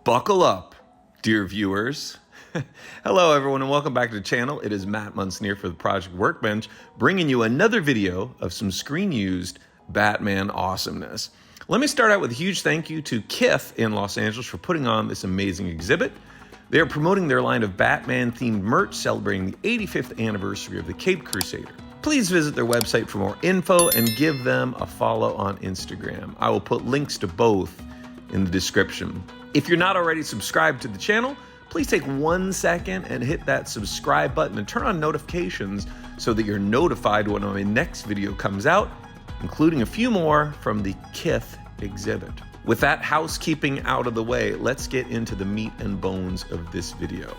Buckle up, dear viewers. Hello, everyone, and welcome back to the channel. It is Matt Munsneer for the Project Workbench, bringing you another video of some screen-used Batman awesomeness. Let me start out with a huge thank you to Kith in Los Angeles for putting on this amazing exhibit. They are promoting their line of Batman-themed merch celebrating the 85th anniversary of the Caped Crusader. Please visit their website for more info and give them a follow on Instagram. I will put links to both in the description. If you're not already subscribed to the channel, please take 1 second and hit that subscribe button and turn on notifications so that you're notified when my next video comes out, including a few more from the Kith exhibit. With that housekeeping out of the way, let's get into the meat and bones of this video.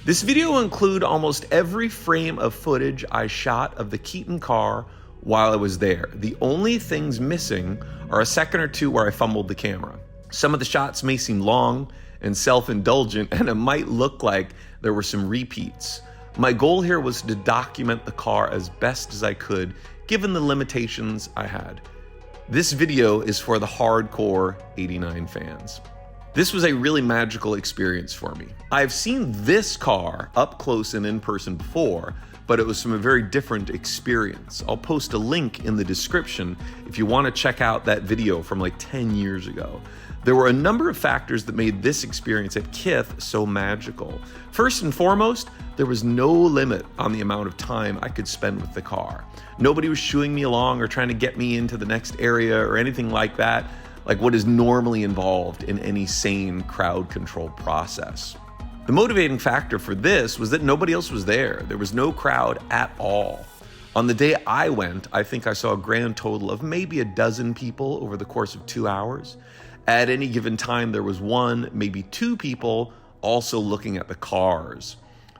This video will include almost every frame of footage I shot of the Keaton car while I was there. The only things missing are a second or two where I fumbled the camera. Some of the shots may seem long and self-indulgent, and it might look like there were some repeats. My goal here was to document the car as best as I could, given the limitations I had. This video is for the hardcore 89 fans. This was a really magical experience for me. I've seen this car up close and in person before, but it was from a very different experience. I'll post a link in the description if you want to check out that video from like 10 years ago. There were a number of factors that made this experience at Kith so magical. First and foremost, there was no limit on the amount of time I could spend with the car. Nobody was shooing me along or trying to get me into the next area or anything like that, like what is normally involved in any sane crowd-controlled process. The motivating factor for this was that nobody else was there. There was no crowd at all. On the day I went, I think I saw a grand total of maybe a dozen people over the course of 2 hours. At any given time, there was one, maybe two people also looking at the cars.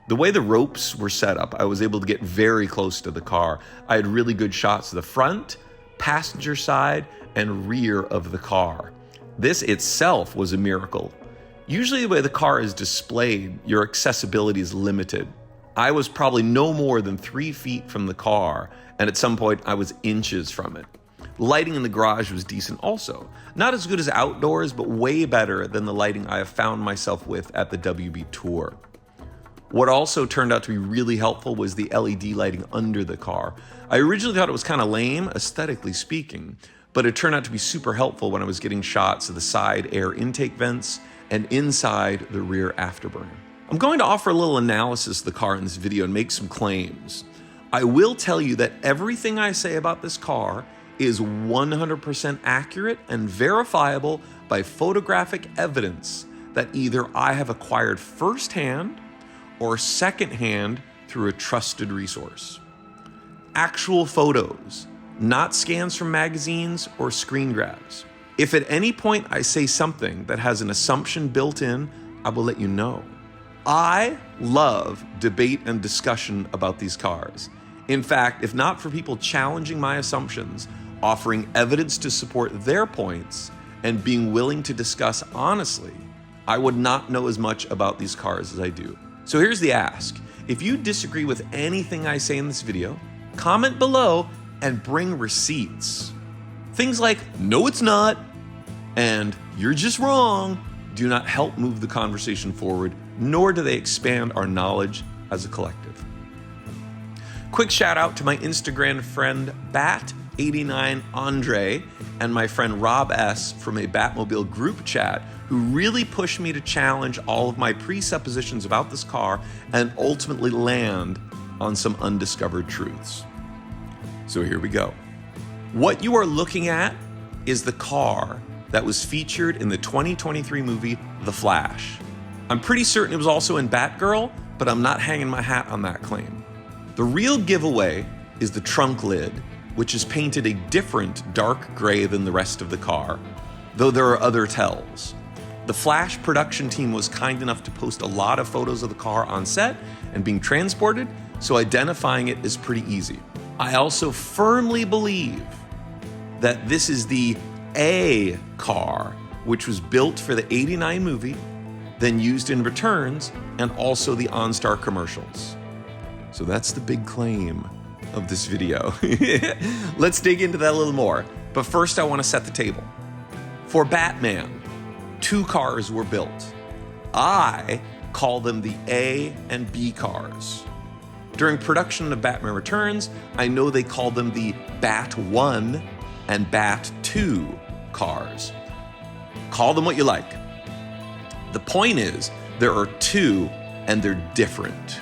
The way the ropes were set up, I was able to get very close to the car. I had really good shots of the front, passenger side, and rear of the car. This itself was a miracle. Usually the way the car is displayed, your accessibility is limited. I was probably no more than 3 feet from the car, and at some point I was inches from it. Lighting in the garage was decent also. Not as good as outdoors, but way better than the lighting I have found myself with at the WB tour. What also turned out to be really helpful was the LED lighting under the car. I originally thought it was kind of lame, aesthetically speaking, but it turned out to be super helpful when I was getting shots of the side air intake vents and inside the rear afterburner. I'm going to offer a little analysis of the car in this video and make some claims. I will tell you that everything I say about this car is 100% accurate and verifiable by photographic evidence that either I have acquired firsthand or secondhand through a trusted resource. Actual photos, not scans from magazines or screen grabs. If at any point I say something that has an assumption built in, I will let you know. I love debate and discussion about these cars. In fact, if not for people challenging my assumptions, offering evidence to support their points, and being willing to discuss honestly, I would not know as much about these cars as I do. So here's the ask. If you disagree with anything I say in this video, comment below and bring receipts. Things like, no it's not, and you're just wrong, do not help move the conversation forward, nor do they expand our knowledge as a collective. Quick shout out to my Instagram friend Bat89 Andre and my friend Rob S from a Batmobile group chat who really pushed me to challenge all of my presuppositions about this car and ultimately land on some undiscovered truths. So here we go. What you are looking at is the car that was featured in the 2023 movie The Flash. I'm pretty certain it was also in Batgirl, but I'm not hanging my hat on that claim. The real giveaway is the trunk lid, which is painted a different dark gray than the rest of the car, though there are other tells. The Flash production team was kind enough to post a lot of photos of the car on set and being transported, so identifying it is pretty easy. I also firmly believe that this is the A car, which was built for the '89 movie, then used in returns, and also the OnStar commercials. So that's the big claim of this video. Let's dig into that a little more. But first I want to set the table. For Batman, two cars were built. I call them the A and B cars. During production of Batman Returns, I know they called them the Bat 1 and Bat 2 cars. Call them what you like. The point is, there are two and they're different.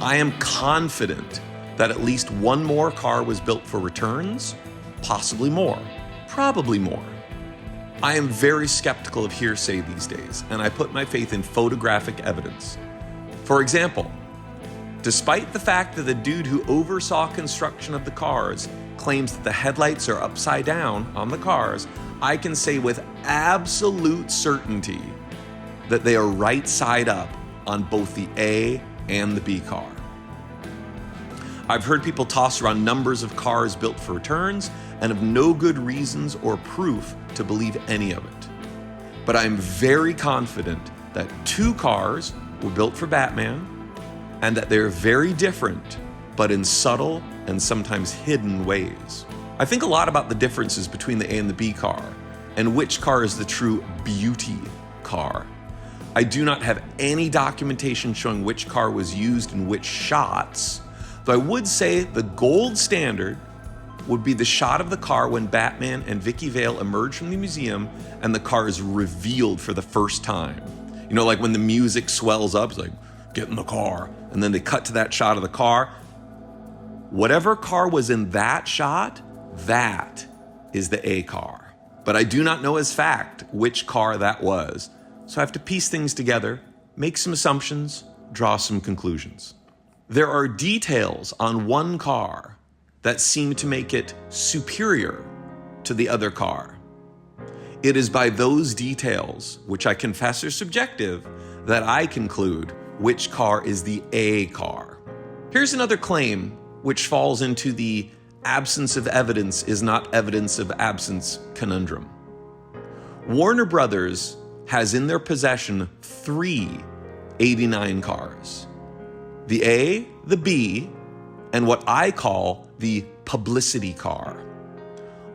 I am confident that at least one more car was built for Returns, possibly more, probably more. I am very skeptical of hearsay these days, and I put my faith in photographic evidence. For example, despite the fact that the dude who oversaw construction of the cars claims that the headlights are upside down on the cars, I can say with absolute certainty that they are right side up on both the A and the B car. I've heard people toss around numbers of cars built for Returns and have no good reasons or proof to believe any of it. But I'm very confident that two cars were built for Batman and that they're very different, but in subtle and sometimes hidden ways. I think a lot about the differences between the A and the B car and which car is the true beauty car. I do not have any documentation showing which car was used in which shots, though I would say the gold standard would be the shot of the car when Batman and Vicky Vale emerge from the museum and the car is revealed for the first time. You know, like when the music swells up, it's like, get in the car. And then they cut to that shot of the car. Whatever car was in that shot, that is the A car. But I do not know as fact which car that was. So I have to piece things together, make some assumptions, draw some conclusions. There are details on one car that seem to make it superior to the other car. It is by those details, which I confess are subjective, that I conclude which car is the A car. Here's another claim which falls into the absence of evidence is not evidence of absence conundrum. Warner Brothers has in their possession 3 '89 cars. The A, the B, and what I call the publicity car.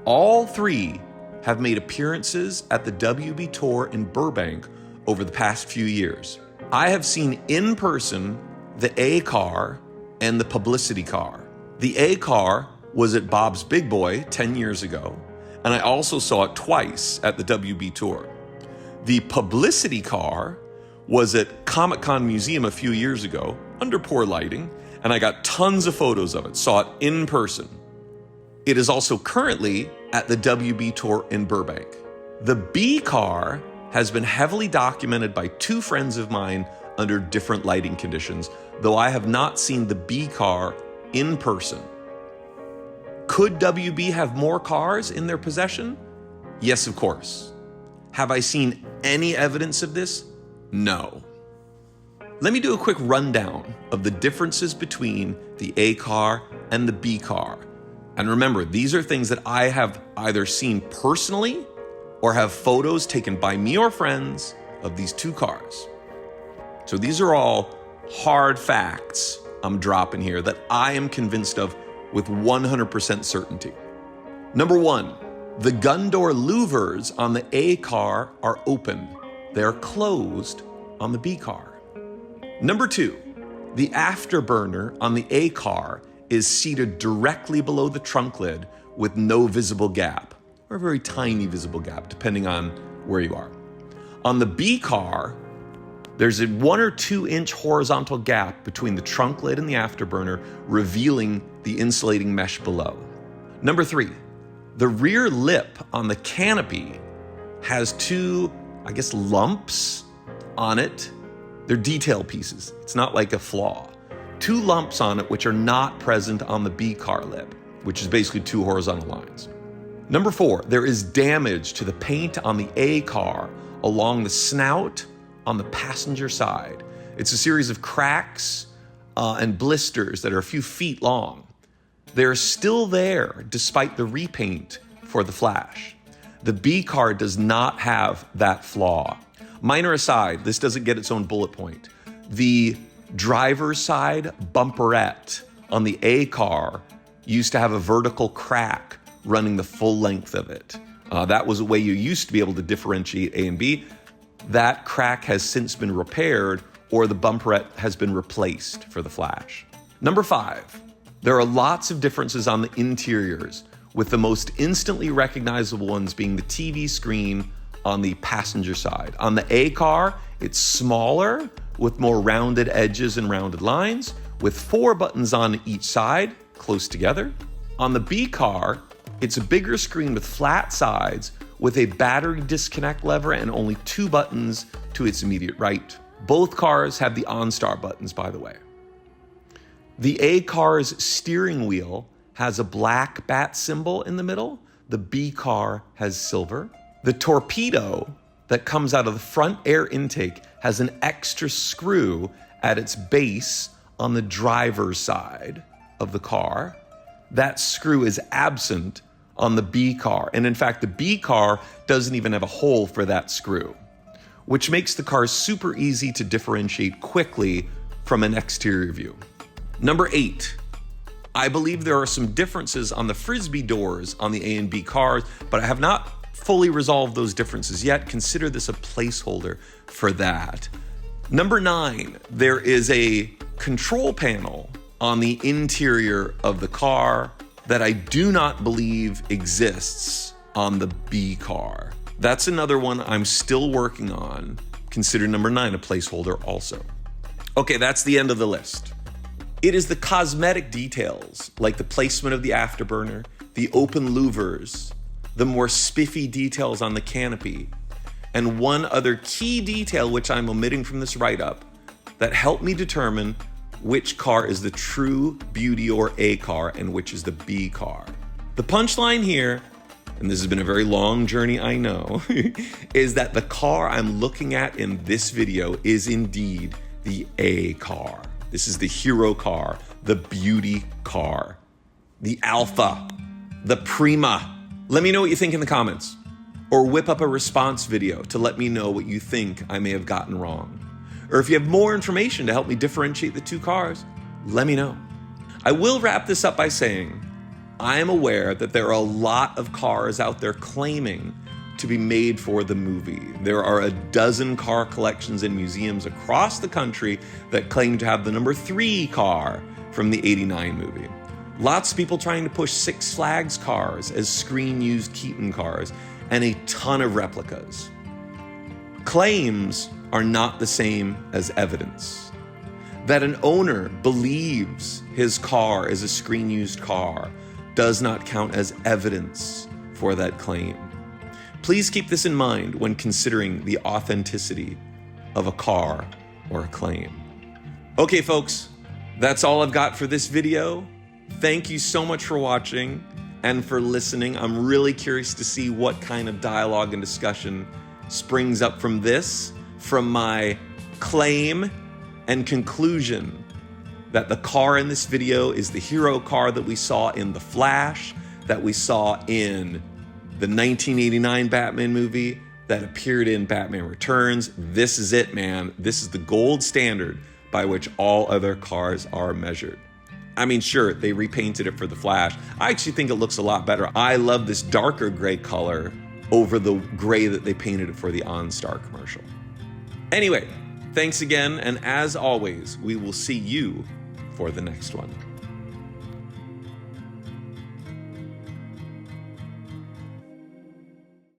All 3 have made appearances at the WB Tour in Burbank over the past few years. I have seen in person the A car and the publicity car. The A car was at Bob's Big Boy 10 years ago, and I also saw it twice at the WB Tour. The publicity car was at Comic-Con Museum a few years ago under poor lighting, and I got tons of photos of it, saw it in person. It is also currently at the WB Tour in Burbank. The B car has been heavily documented by 2 friends of mine under different lighting conditions, though I have not seen the B car in person. Could WB have more cars in their possession? Yes, of course. Have I seen any evidence of this? No. Let me do a quick rundown of the differences between the A car and the B car. And remember, these are things that I have either seen personally or have photos taken by me or friends of these 2 cars. So these are all hard facts I'm dropping here that I am convinced of with 100% certainty. Number 1, the gun door louvers on the A car are open. They are closed on the B car. Number 2, the afterburner on the A car is seated directly below the trunk lid with no visible gap, or a very tiny visible gap, depending on where you are. On the B car, there's a 1 or 2 inch horizontal gap between the trunk lid and the afterburner, revealing the insulating mesh below. Number 3, the rear lip on the canopy has 2, lumps on it. They're detail pieces. It's not like a flaw. 2 lumps on it which are not present on the B car lip, which is basically 2 horizontal lines. Number 4, there is damage to the paint on the A car along the snout on the passenger side. It's a series of cracks and blisters that are a few feet long. They're still there despite the repaint for the Flash. The B car does not have that flaw. Minor aside, this doesn't get its own bullet point. The driver's side bumperette on the A car used to have a vertical crack running the full length of it. That was a way you used to be able to differentiate A and B. That crack has since been repaired, or the bumperette has been replaced for the Flash. Number 5, there are lots of differences on the interiors, with the most instantly recognizable ones being the TV screen on the passenger side. On the A car, it's smaller with more rounded edges and rounded lines, with 4 buttons on each side, close together. On the B car, it's a bigger screen with flat sides, with a battery disconnect lever and only 2 buttons to its immediate right. Both cars have the OnStar buttons, by the way. The A car's steering wheel has a black bat symbol in the middle. The B car has silver. The torpedo that comes out of the front air intake has an extra screw at its base on the driver's side of the car. That screw is absent on the B car. And in fact, the B car doesn't even have a hole for that screw, which makes the car super easy to differentiate quickly from an exterior view. Number 8, I believe there are some differences on the Frisbee doors on the A and B cars, but I have not fully resolved those differences yet. Consider this a placeholder for that. Number 9, there is a control panel on the interior of the car that I do not believe exists on the B car. That's another one I'm still working on. Consider number 9 a placeholder also. Okay, that's the end of the list. It is the cosmetic details, like the placement of the afterburner, the open louvers, the more spiffy details on the canopy, and one other key detail which I'm omitting from this write-up that helped me determine which car is the true beauty or A car and which is the B car. The punchline here, and this has been a very long journey, I know, is that the car I'm looking at in this video is indeed the A car. This is the hero car, the beauty car, the alpha, the prima. Let me know what you think in the comments, or whip up a response video to let me know what you think I may have gotten wrong. Or if you have more information to help me differentiate the two cars, let me know. I will wrap this up by saying, I am aware that there are a lot of cars out there claiming to be made for the movie. There are a dozen car collections in museums across the country that claim to have the number 3 car from the '89 movie. Lots of people trying to push Six Flags cars as screen-used Keaton cars, and a ton of replicas. Claims are not the same as evidence. That an owner believes his car is a screen-used car does not count as evidence for that claim. Please keep this in mind when considering the authenticity of a car or a claim. Okay, folks, that's all I've got for this video. Thank you so much for watching and for listening. I'm really curious to see what kind of dialogue and discussion springs up from this, from my claim and conclusion that the car in this video is the hero car that we saw in The Flash, that we saw in the 1989 Batman movie, that appeared in Batman Returns. This is it, man. This is the gold standard by which all other cars are measured. I mean, sure, they repainted it for The Flash. I actually think it looks a lot better. I love this darker gray color over the gray that they painted it for the OnStar commercial. Anyway, thanks again, and as always, we will see you for the next one.